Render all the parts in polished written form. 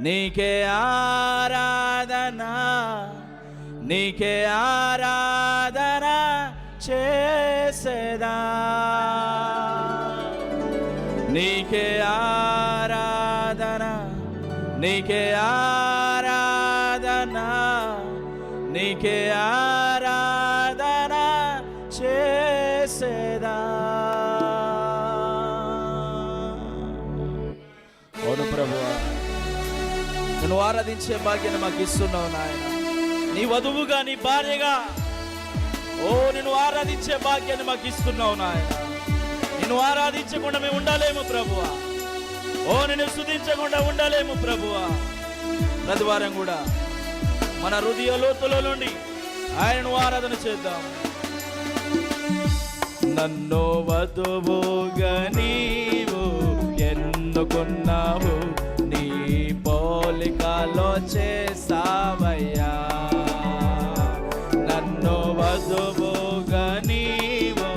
నీకే ఆరాధన, నీకే ఆరాధన చేసేదా, నీకే ఆరాధన, నీకే ఆరాధన, నీకే ఆరాధన చేసేదా. అవును ప్రభువా, నువ్వు ఆరాధించే భాగ్యాన్ని మాకు ఇస్తున్నావు నాయన. నీ వధువుగా, నీ భార్యగా నిన్ను ఆరాధించే భాగ్యాన్ని మాకు ఇస్తున్నావు నాయన. నిన్ను ఆరాధించకుండా మేము ఉండలేము ప్రభువా. నిన్ను స్తుతించకుండా ఉండలేము ప్రభువా. ప్రతి వారం కూడా మన హృదయ లోతులో నుండి ఆయనను ఆరాధన చేద్దాం. నన్ను వధువుగా నీవు ఎన్నుకున్నావు, నీ పోలికలో చేసావయ్యా. నన్ను వధువుగా నీవు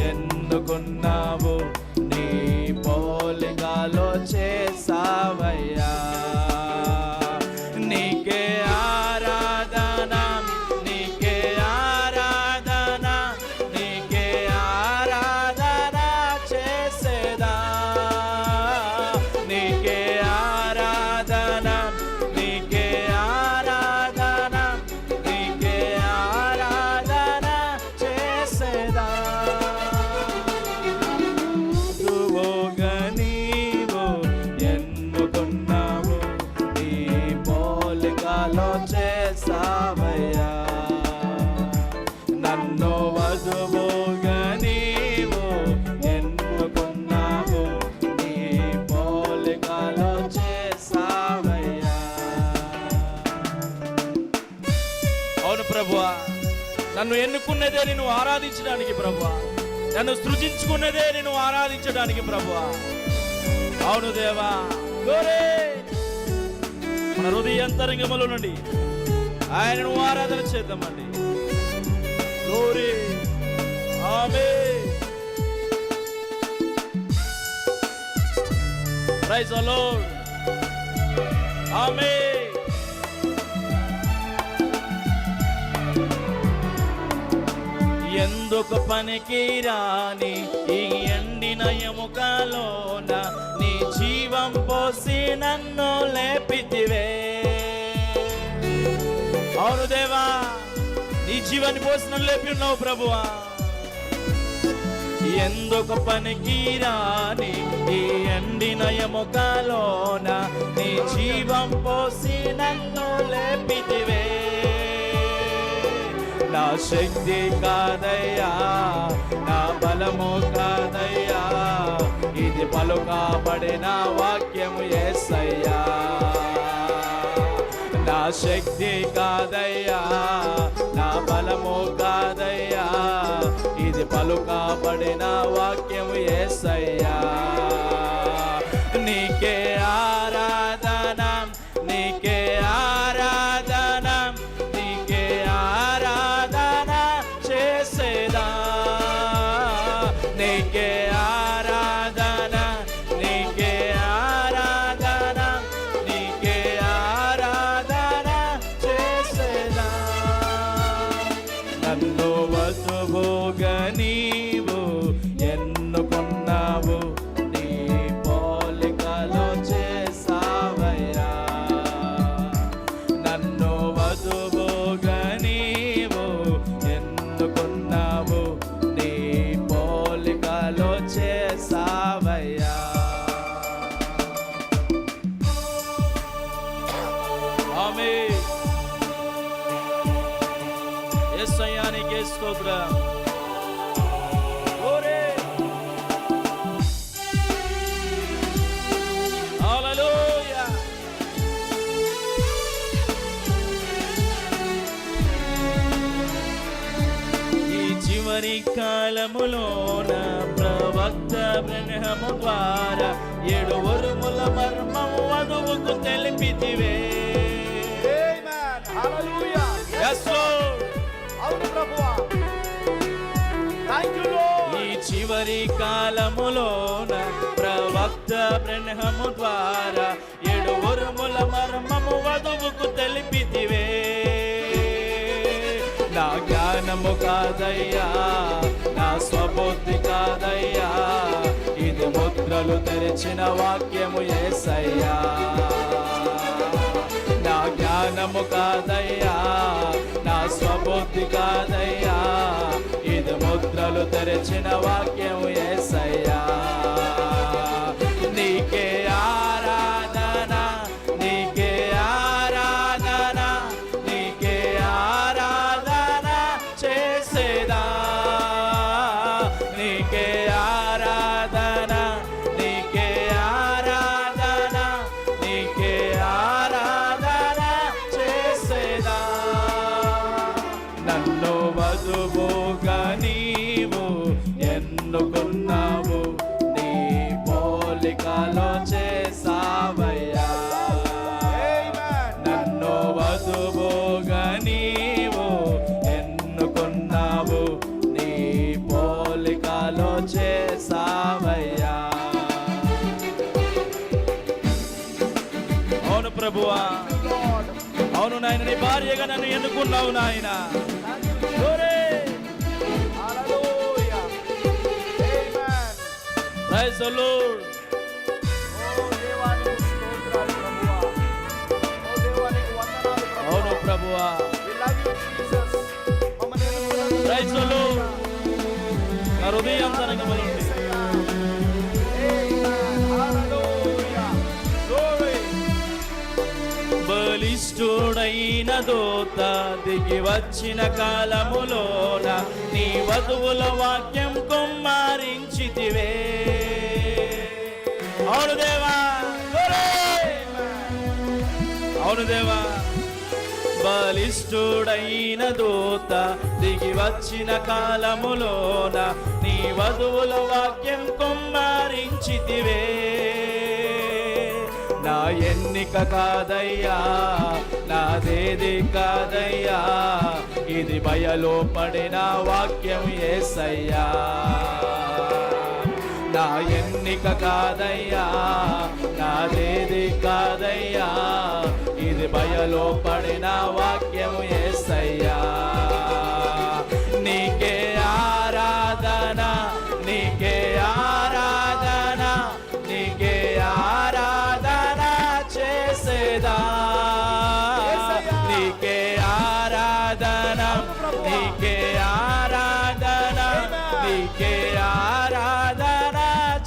ఎన్నుకున్నావు, నీ పోలికలో చేసావయ్యా. నీకే ఆరాధన, నీకే ఆరాధన, నీకే ఆరాధన చేసేదా, నీకే ఆరాధన, నీకే ఆరాధన, నీకే ఆరాధన చేసేదా. నువ్వుగా నీవు ఎన్నుకున్నావు, నీ పోలికలో చేసావయ్యా. నన్ను వధువుగా నీవు ఎన్నుకున్నావు, నీ పోలికలో చేసావయ్యా. అవును ప్రభువా, నన్ను ఎన్నుకున్నదే నిన్ను ఆరాధించడానికి ప్రభువా. నన్ను సృజించుకున్నదే నిన్ను ఆరాధించడానికి ప్రభువా. అవును దేవా, మన హృదయ అంతరంగముల నుండి ఆయనను ఆరాధన చేద్దామండి. Glory, amen. Praise the lord, amen. ఎందుకు పనికి రాని ఈ ఎండిన ఎముకలోన నీ జీవం పోసి నన్ను లేపితివే. అవును దేవా, నీ జీవాన్ని పోసి నన్ను లేపి ఉన్నావు ప్రభువా. ఎందుకు పనికి రాని ఈ ఎండిన ఎముకలోన నీ జీవం పోసి నన్ను లేపితివే. నా శక్తి కాదయ్యా, నా బలము కాదయ్యా, ఇది పలుకబడిన వాక్యము యేసయ్యా. నా శక్తి కాదయ్యా, నా బలము కాదయ్యా, ఇది పలుకబడిన వాక్యము యేసయ్యా. నీకే ఆరాధన, నీకే ఆరాధన, నీకే ఆరాధన చేసేదా, నీకే ఆరాధన, నీకే ఆరాధన, నీకే ఆరాధన చేసేదా. నన్ను వధువుగా నీవు ఎన్నుకున్నావు, నీ పోలికలో చేసావయ్యా. నన్ను వధువుగా నీవు ఎన్నుకున్నావు, నీ పోలికలో చేసావయ్యా. ఆమేన్. యేసయ్యా నీకే స్తోత్రం. గ్లోరీ, హల్లెలూయా. ఈ చివరి కాలములోన ప్రవక్త బ్రహ్మము ద్వారా 7 వరుముల మర్మము వధువుకు తెలిపితివే. ఆమేన్, హల్లెలూయా. Yes Lord. అవును ప్రభువా, థాంక్యూ లార్డ్. ఈ చివరి కాలములోన ప్రవక్త బ్రహ్మము ద్వారా జ్ఞానము కాదయ్యా, నా స్వబుద్ధి కాదయ్యా, ఇది ముద్రలు తెరిచిన వాక్యము యేసయ్యా. నా జ్ఞానము కాదయ్యా, నా స్వబుద్ధి కాదయ్యా, ఇది ముద్రలు తెరిచిన వాక్యము యేసయ్యా. నీకే ఆరాధన, నీకే ఆరాధన, నీకే ఆరాధన చేసేదా, నీకే ఆరాధన, నీకే ఆరాధన, నీకే ఆరాధన చేసేదా. నన్ను వధువుగా నీవు ఎన్నుకున్నావు, నీ పోలికలో చేసావయ్యా. నన్ను వధువుగా నీవు ఎన్నుకున్నావు, నీ పోలికలో చేసావయ్యా. అవును ప్రభువా, అవును నాయన, నీ భార్యగా నన్ను ఎన్నుకున్నావు నాయన. Hallelujah. Amen. Praise the Lord. ఓ దేవానికి స్తోత్రాలు ప్రభువా. ఓ దేవానికి వందనాలు ప్రభువా. అవును ప్రభువా. We love you, Jesus. మమ్మల్ని ఎన్నుకున్నందుకు Praise the Lord. నా హృదయం తరంగములుండి. Amen. Hallelujah. Glory. బలిష్ఠుడైన దూత దిగి వచ్చిన కాలములోన నీ వధువుల వాక్యం కుమ్మరించితివే. అవును దేవా, అవును దేవా. బలిష్ఠుడైన దూత దిగి వచ్చిన కాలములోన నీ వధువుల వాక్యం కుమ్మరించితివే. నా ఎన్నిక కాదయ్యా, నాదేది కాదయ్యా, ఇది బయలు పడిన వాక్యం యేసయ్యా. నా ఎన్నిక కాదయ్యా, నాదేది కాదయ్యా, ఇది బయలు పడిన వాక్యం యేసయ్యా. నీకే ఆరాధన, నీకే ఆరాధన, నీకే ఆరాధన చేసేదా, నీకే ఆరాధన, నీకే ఆరాధన, నీకే ఆరాధన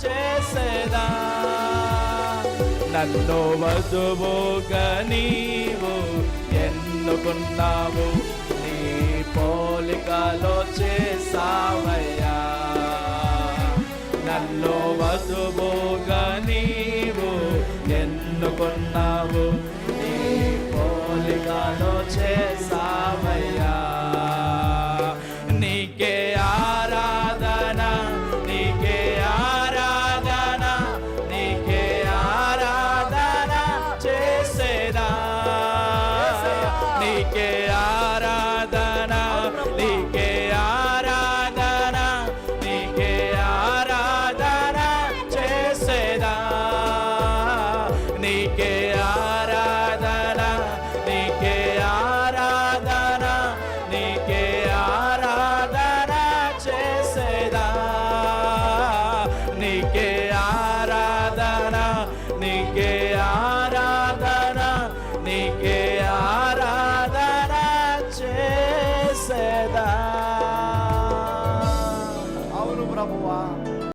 చేసేదా. నన్ను వధువుగా నీవు ఎన్నుకున్నావు, నీ పోలికలో చేసావయ్యా. నన్ను వధువుగా నీవు ఎన్నుకున్నావు, నీ పోలికలో చేసావయ్యా. నీకే ఆరాధన, నీకే ఆరాధన, నీకే ఆరాధన చేసేదా. నీకే ఆరాధన, నీకే ఆరాధన, నీకే ఆరాధన చేసేదా. నీకే ఆరాధన, నీకే ఆరాధన, నీకే ఆరాధన చేసేదా. నీకే ఆరాధన, నీకే ఆరాధన, నీకే ఆరాధన చేసేదా. అవును ప్రభువా.